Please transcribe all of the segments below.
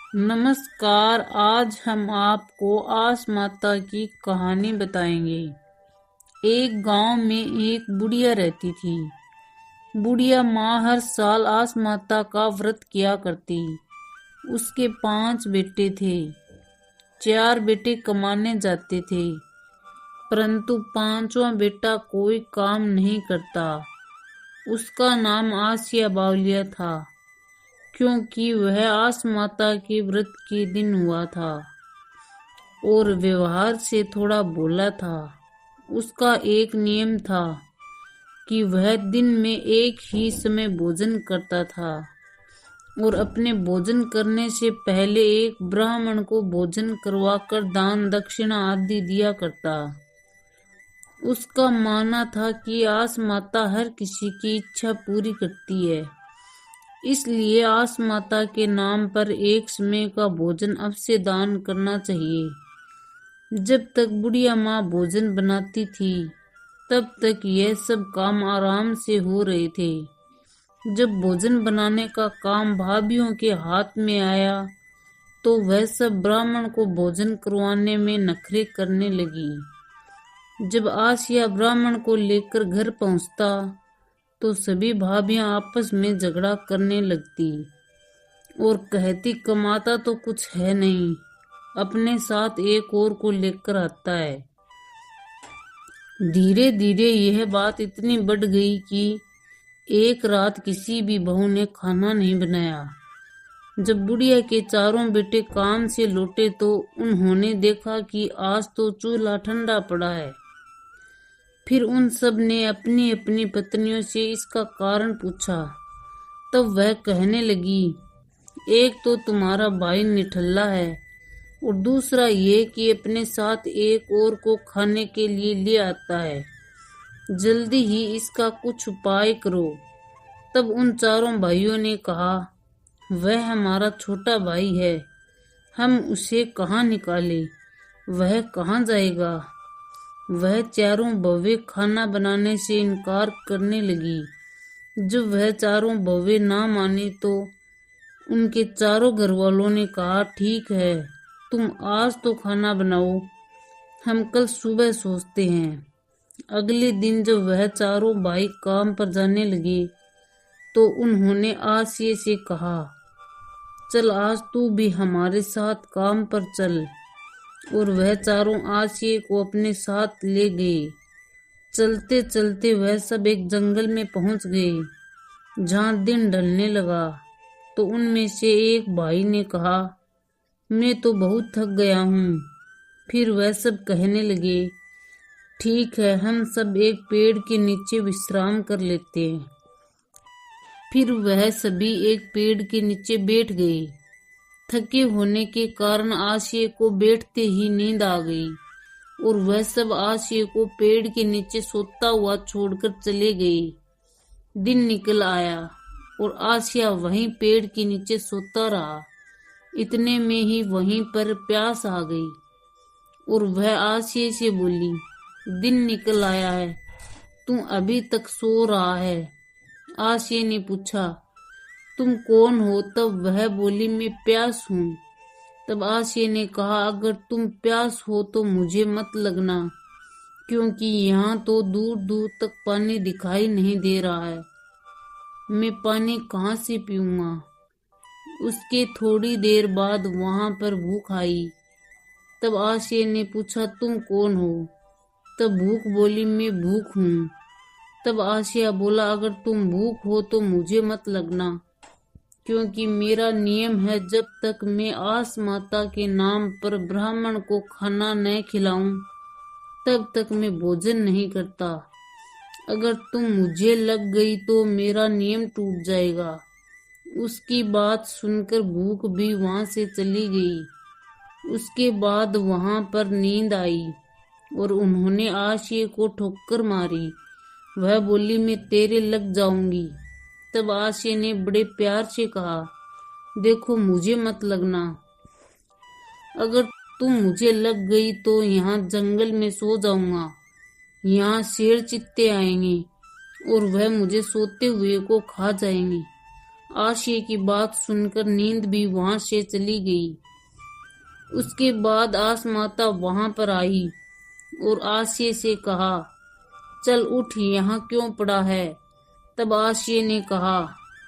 नमस्कार। आज हम आपको आस माता की कहानी बताएंगे। एक गांव में एक बुढ़िया रहती थी। बुढ़िया माँ हर साल आस माता का व्रत किया करती। उसके 5 बेटे थे। 4 बेटे कमाने जाते थे, परंतु 5वां बेटा कोई काम नहीं करता। उसका नाम आसिया बावलिया था, क्योंकि वह आस माता के व्रत के दिन हुआ था और व्यवहार से थोड़ा भोला था। उसका एक नियम था कि वह दिन में एक ही समय भोजन करता था और अपने भोजन करने से पहले एक ब्राह्मण को भोजन करवाकर दान दक्षिणा आदि दिया करता। उसका मानना था कि आस माता हर किसी की इच्छा पूरी करती है, इसलिए आस माता के नाम पर एक समय का भोजन अवश्य दान करना चाहिए। जब तक बुढ़िया माँ भोजन बनाती थी, तब तक यह सब काम आराम से हो रहे थे। जब भोजन बनाने का काम भाभीयों के हाथ में आया, तो वह सब ब्राह्मण को भोजन करवाने में नखरे करने लगी। जब आसिया ब्राह्मण को लेकर घर पहुंचता, तो सभी भाभियां आपस में झगड़ा करने लगती और कहती, कमाता तो कुछ है नहीं, अपने साथ एक और को लेकर आता है। धीरे धीरे यह बात इतनी बढ़ गई कि एक रात किसी भी बहू ने खाना नहीं बनाया। जब बुढ़िया के 4 बेटे काम से लौटे, तो उन्होंने देखा कि आज तो चूल्हा ठंडा पड़ा है। फिर उन सब ने अपनी अपनी पत्नियों से इसका कारण पूछा। तब वह कहने लगी, एक तो तुम्हारा भाई निठल्ला है और दूसरा ये कि अपने साथ एक और को खाने के लिए ले आता है। जल्दी ही इसका कुछ उपाय करो। तब उन 4 भाइयों ने कहा, वह हमारा छोटा भाई है, हम उसे कहाँ निकालें? वह कहाँ जाएगा? वह 4 बौवे खाना बनाने से इनकार करने लगी। जब वह 4 बौवे ना माने, तो उनके 4 घरवालों ने कहा, ठीक है, तुम आज तो खाना बनाओ, हम कल सुबह सोचते हैं। अगले दिन जब वह 4 भाई काम पर जाने लगे, तो उन्होंने आसिया से कहा, चल आज तू भी हमारे साथ काम पर चल। और वह 4 आसिया को अपने साथ ले गए। चलते चलते वह सब एक जंगल में पहुंच गए। जहां दिन ढलने लगा, तो उनमें से एक भाई ने कहा, मैं तो बहुत थक गया हूँ। फिर वह सब कहने लगे, ठीक है, हम सब एक पेड़ के नीचे विश्राम कर लेते हैं। फिर वह सभी एक पेड़ के नीचे बैठ गए। थके होने के कारण आसिया को बैठते ही नींद आ गई और वह सब आसिया को पेड़ के नीचे सोता हुआ छोड़कर चले गए। दिन निकल आया और आसिया वहीं पेड़ के नीचे सोता रहा। इतने में ही वहीं पर प्यास आ गई और वह आसिया से बोली, दिन निकल आया है, तू अभी तक सो रहा है? आसिया ने पूछा, तुम कौन हो? तब वह बोली, मैं प्यास हूँ। तब आसिया ने कहा, अगर तुम प्यास हो तो मुझे मत लगना, क्योंकि यहाँ तो दूर दूर तक पानी दिखाई नहीं दे रहा है। मैं पानी कहाँ से पीऊंगा? उसके थोड़ी देर बाद वहां पर भूख आई। तब आसिया ने पूछा, तुम कौन हो? तब भूख बोली, मैं भूख हूँ। तब आसिया बोला, अगर तुम भूख हो तो मुझे मत लगना, क्योंकि मेरा नियम है, जब तक मैं आस माता के नाम पर ब्राह्मण को खाना न खिलाऊं, तब तक मैं भोजन नहीं करता। अगर तुम मुझे लग गई तो मेरा नियम टूट जाएगा। उसकी बात सुनकर भूख भी वहां से चली गई। उसके बाद वहां पर नींद आई और उन्होंने आसिया को ठोकर मारी। वह बोली, मैं तेरे लग जाऊंगी। तब आसिया ने बड़े प्यार से कहा, देखो, मुझे मत लगना। अगर तुम मुझे लग गई तो यहाँ जंगल में सो जाऊंगा। यहाँ शेर चित्ते आएंगे और वह मुझे सोते हुए को खा जाएंगे। आसिया की बात सुनकर नींद भी वहां से चली गई। उसके बाद आसमाता वहां पर आई और आसिया से कहा, चल उठ, यहाँ क्यों पड़ा है। तब आसिया ने कहा,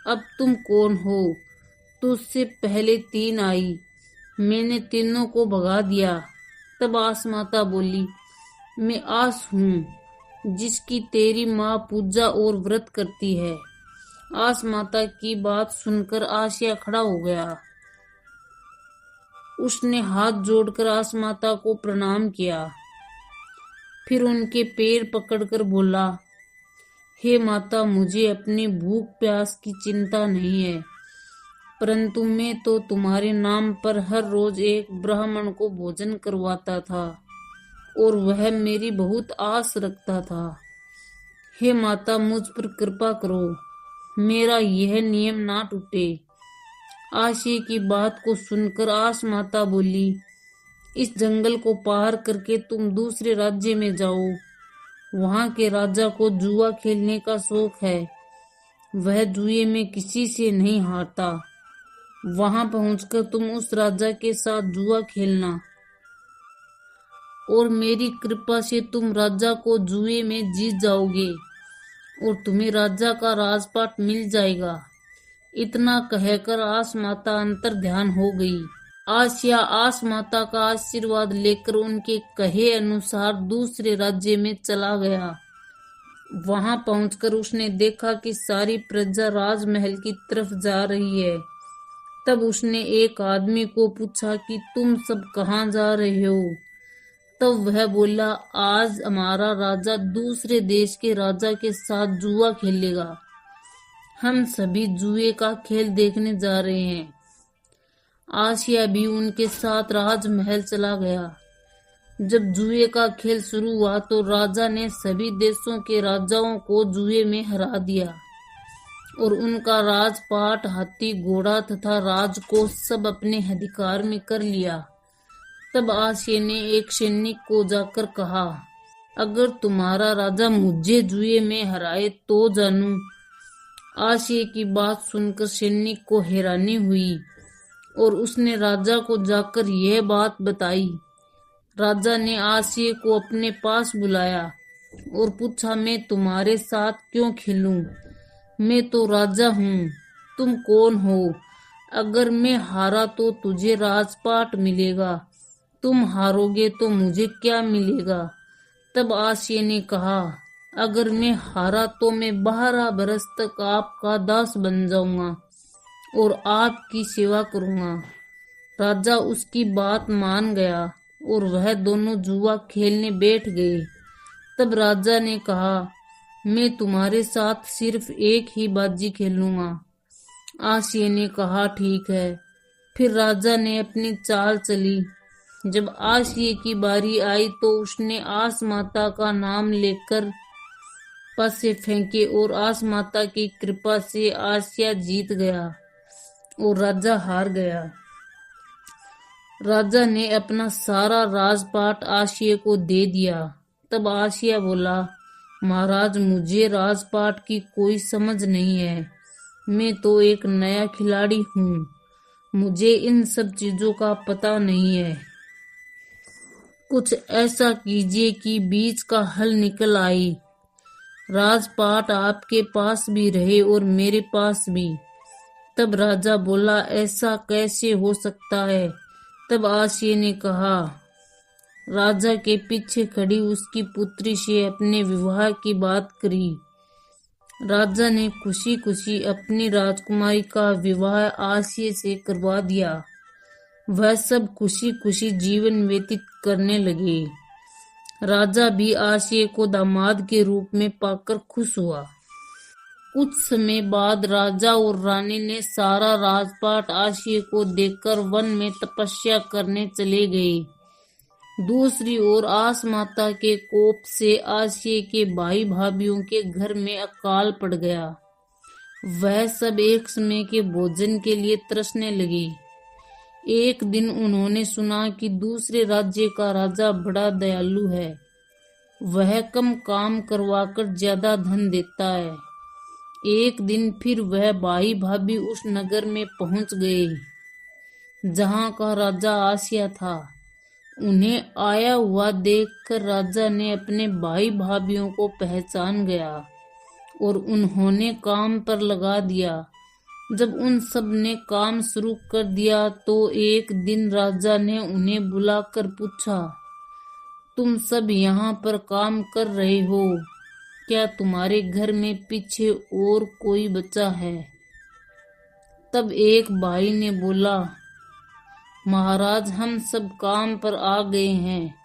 अब तुम कौन हो। तुझसे पहले 3 आई, मैंने तीनों को भगा दिया। तब आसमाता बोली, मैं आस हूँ जिसकी तेरी माँ पूजा और व्रत करती है। आसमाता की बात सुनकर आसिया खड़ा हो गया। उसने हाथ जोड़कर आसमाता को प्रणाम किया, फिर उनके पैर पकड़कर बोला, हे माता, मुझे अपनी भूख प्यास की चिंता नहीं है, परंतु मैं तो तुम्हारे नाम पर हर रोज एक ब्राह्मण को भोजन करवाता था और वह मेरी बहुत आस रखता था। हे माता, मुझ पर कृपा करो, मेरा यह नियम ना टूटे। आसिया की बात को सुनकर आसमाता बोली, इस जंगल को पार करके तुम दूसरे राज्य में जाओ। वहां के राजा को जुआ खेलने का शौक है, वह जुए में किसी से नहीं हारता। वहां पहुंचकर तुम उस राजा के साथ जुआ खेलना और मेरी कृपा से तुम राजा को जुए में जीत जाओगे और तुम्हें राजा का राजपाट मिल जाएगा। इतना कहकर आसमाता अंतर ध्यान हो गई। आसिया आसमाता का आशीर्वाद लेकर उनके कहे अनुसार दूसरे राज्य में चला गया। वहां पहुंचकर उसने देखा कि सारी प्रजा राजमहल की तरफ जा रही है। तब उसने एक आदमी को पूछा कि तुम सब कहाँ जा रहे हो। तब वह बोला, आज हमारा राजा दूसरे देश के राजा के साथ जुआ खेलेगा, हम सभी जुए का खेल देखने जा रहे हैं। आसिया भी उनके साथ राजमहल चला गया। जब जुए का खेल शुरू हुआ तो राजा ने सभी देशों के राजाओं को जुए में हरा दिया और उनका राजपाट, हाथी, घोड़ा तथा राजकोष सब अपने अधिकार में कर लिया। तब आसिया ने एक सैनिक को जाकर कहा, अगर तुम्हारा राजा मुझे जुए में हराए तो जानूं। आसिया की बात सुनकर सैनिक को हैरानी हुई और उसने राजा को जाकर यह बात बताई। राजा ने आसिया को अपने पास बुलाया और पूछा, मैं तुम्हारे साथ क्यों खेलूं? मैं तो राजा हूँ, तुम कौन हो? अगर मैं हारा तो तुझे राजपाट मिलेगा, तुम हारोगे तो मुझे क्या मिलेगा? तब आसिया ने कहा, अगर मैं हारा तो मैं 12 बरस तक आपका दास बन जाऊंगा और आपकी सेवा करूंगा। राजा उसकी बात मान गया और वह दोनों जुआ खेलने बैठ गए। तब राजा ने कहा, मैं तुम्हारे साथ सिर्फ एक ही बाजी खेलूंगा। आसिया ने कहा, ठीक है। फिर राजा ने अपनी चाल चली। जब आसिया की बारी आई तो उसने आसमाता का नाम लेकर पासे फेंके और आसमाता की कृपा से आसिया जीत गया और राजा हार गया। राजा ने अपना सारा राजपाट आसिया को दे दिया। तब आसिया बोला, महाराज, मुझे राजपाट की कोई समझ नहीं है, मैं तो एक नया खिलाड़ी हूँ, मुझे इन सब चीजों का पता नहीं है। कुछ ऐसा कीजिए कि बीच का हल निकल आए, राजपाट आपके पास भी रहे और मेरे पास भी। तब राजा बोला, ऐसा कैसे हो सकता है? तब आसिया ने कहा, राजा के पीछे खड़ी उसकी पुत्री से अपने विवाह की बात करी। राजा ने खुशी खुशी अपनी राजकुमारी का विवाह आसिया से करवा दिया। वह सब खुशी खुशी जीवन व्यतीत करने लगे। राजा भी आसिया को दामाद के रूप में पाकर खुश हुआ। कुछ समय बाद राजा और रानी ने सारा राजपाट आसिया को देकर वन में तपस्या करने चले गए। दूसरी ओर आसमाता के कोप से आसिया के भाई भाभीियों के घर में अकाल पड़ गया। वह सब एक समय के भोजन के लिए तरसने लगे। एक दिन उन्होंने सुना कि दूसरे राज्य का राजा बड़ा दयालु है, वह कम काम करवाकर ज्यादा धन देता है। एक दिन फिर वह भाई भाभी उस नगर में पहुंच गए जहां का राजा आसिया था। उन्हें आया हुआ देखकर राजा ने अपने भाई भाभीयों को पहचान गया और उन्होंने काम पर लगा दिया। जब उन सब ने काम शुरू कर दिया तो एक दिन राजा ने उन्हें बुलाकर पूछा, तुम सब यहाँ पर काम कर रहे हो, क्या तुम्हारे घर में पीछे और कोई बचा है? तब एक भाई ने बोला, महाराज हम सब काम पर आ गए हैं।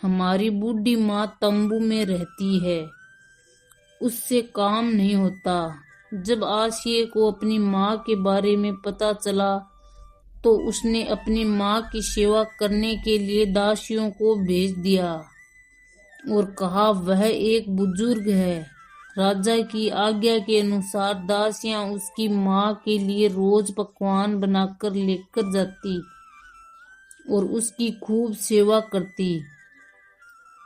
हमारी बूढ़ी माँ तंबू में रहती है, उससे काम नहीं होता। जब आसिया को अपनी माँ के बारे में पता चला तो उसने अपनी माँ की सेवा करने के लिए दासियों को भेज दिया और कहा वह एक बुजुर्ग है। राजा की आज्ञा के अनुसार दासियां उसकी माँ के लिए रोज पकवान बनाकर लेकर जाती और उसकी खूब सेवा करती।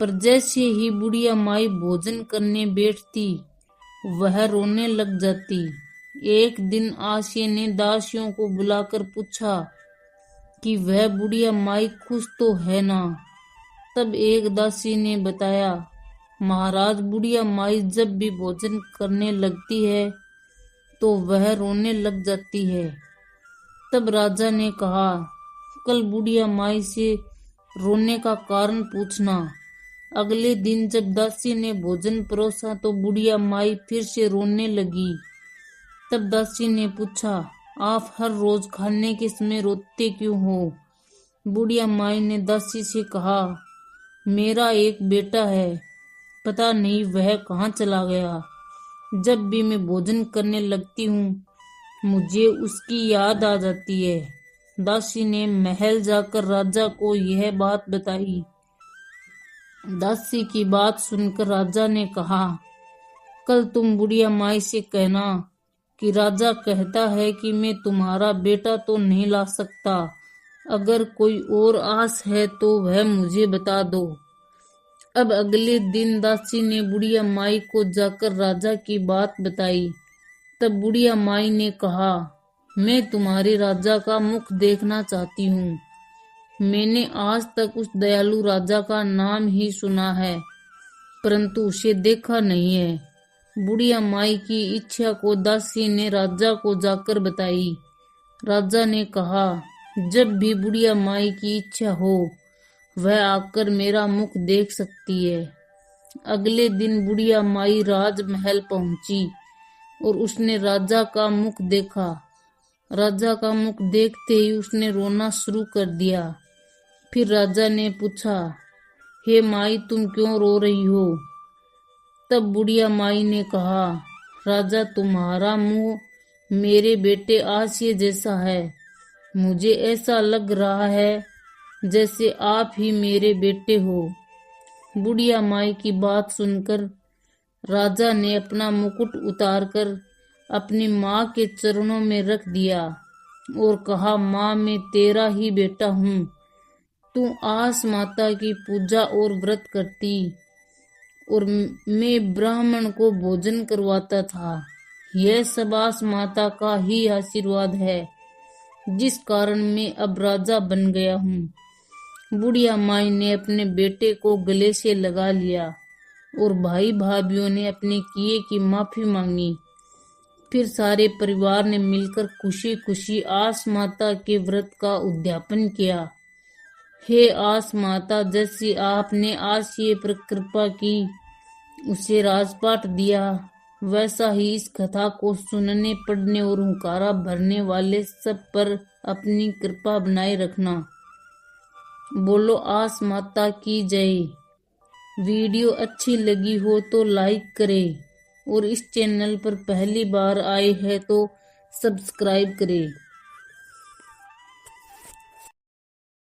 पर जैसे ही बुढ़िया माई भोजन करने बैठती वह रोने लग जाती। एक दिन आसिया ने दासियों को बुलाकर पूछा कि वह बुढ़िया माई खुश तो है ना? तब एक दासी ने बताया, महाराज बुढ़िया माई जब भी भोजन करने लगती है तो वह रोने लग जाती है। तब राजा ने कहा, कल बुढ़िया माई से रोने का कारण पूछना। अगले दिन जब दासी ने भोजन परोसा तो बुढ़िया माई फिर से रोने लगी। तब दासी ने पूछा, आप हर रोज खाने के समय रोते क्यों हो? बुढ़िया माई ने दासी से कहा, मेरा एक बेटा है, पता नहीं वह कहाँ चला गया। जब भी मैं भोजन करने लगती हूँ मुझे उसकी याद आ जाती है। दासी ने महल जाकर राजा को यह बात बताई। दासी की बात सुनकर राजा ने कहा, कल तुम बुढ़िया माई से कहना कि राजा कहता है कि मैं तुम्हारा बेटा तो नहीं ला सकता। अगर कोई और आस है तो वह मुझे बता दो। अब अगले दिन दासी ने बुढ़िया माई को जाकर राजा की बात बताई। तब बुढ़िया माई ने कहा, मैं तुम्हारे राजा का मुख देखना चाहती हूँ। मैंने आज तक उस दयालु राजा का नाम ही सुना है परंतु उसे देखा नहीं है। बुढ़िया माई की इच्छा को दासी ने राजा को जाकर बताई। राजा ने कहा, जब भी बुढ़िया माई की इच्छा हो वह आकर मेरा मुख देख सकती है। अगले दिन बुढ़िया माई राजमहल पहुंची और उसने राजा का मुख देखा। राजा का मुख देखते ही उसने रोना शुरू कर दिया। फिर राजा ने पूछा, हे माई तुम क्यों रो रही हो? तब बुढ़िया माई ने कहा, राजा तुम्हारा मुंह मेरे बेटे आसिया जैसा है। मुझे ऐसा लग रहा है जैसे आप ही मेरे बेटे हो। बुढ़िया माई की बात सुनकर राजा ने अपना मुकुट उतारकर अपनी माँ के चरणों में रख दिया और कहा, माँ मैं तेरा ही बेटा हूँ। तू आस माता की पूजा और व्रत करती और मैं ब्राह्मण को भोजन करवाता था। यह सब आस माता का ही आशीर्वाद है जिस कारण मैं अब राजा बन गया हूँ। बुढ़िया माई ने अपने बेटे को गले से लगा लिया और भाई भाभीयों ने अपने किए की माफी मांगी। फिर सारे परिवार ने मिलकर खुशी खुशी आस माता के व्रत का उद्यापन किया। हे आस माता, जैसी आपने आसिया पर कृपा की, उसे राजपाट दिया, वैसा ही इस कथा को सुनने पढ़ने और हुंकारा भरने वाले सब पर अपनी कृपा बनाए रखना। बोलो आस माता की जय। वीडियो अच्छी लगी हो तो लाइक करें और इस चैनल पर पहली बार आए हैं तो सब्सक्राइब करें।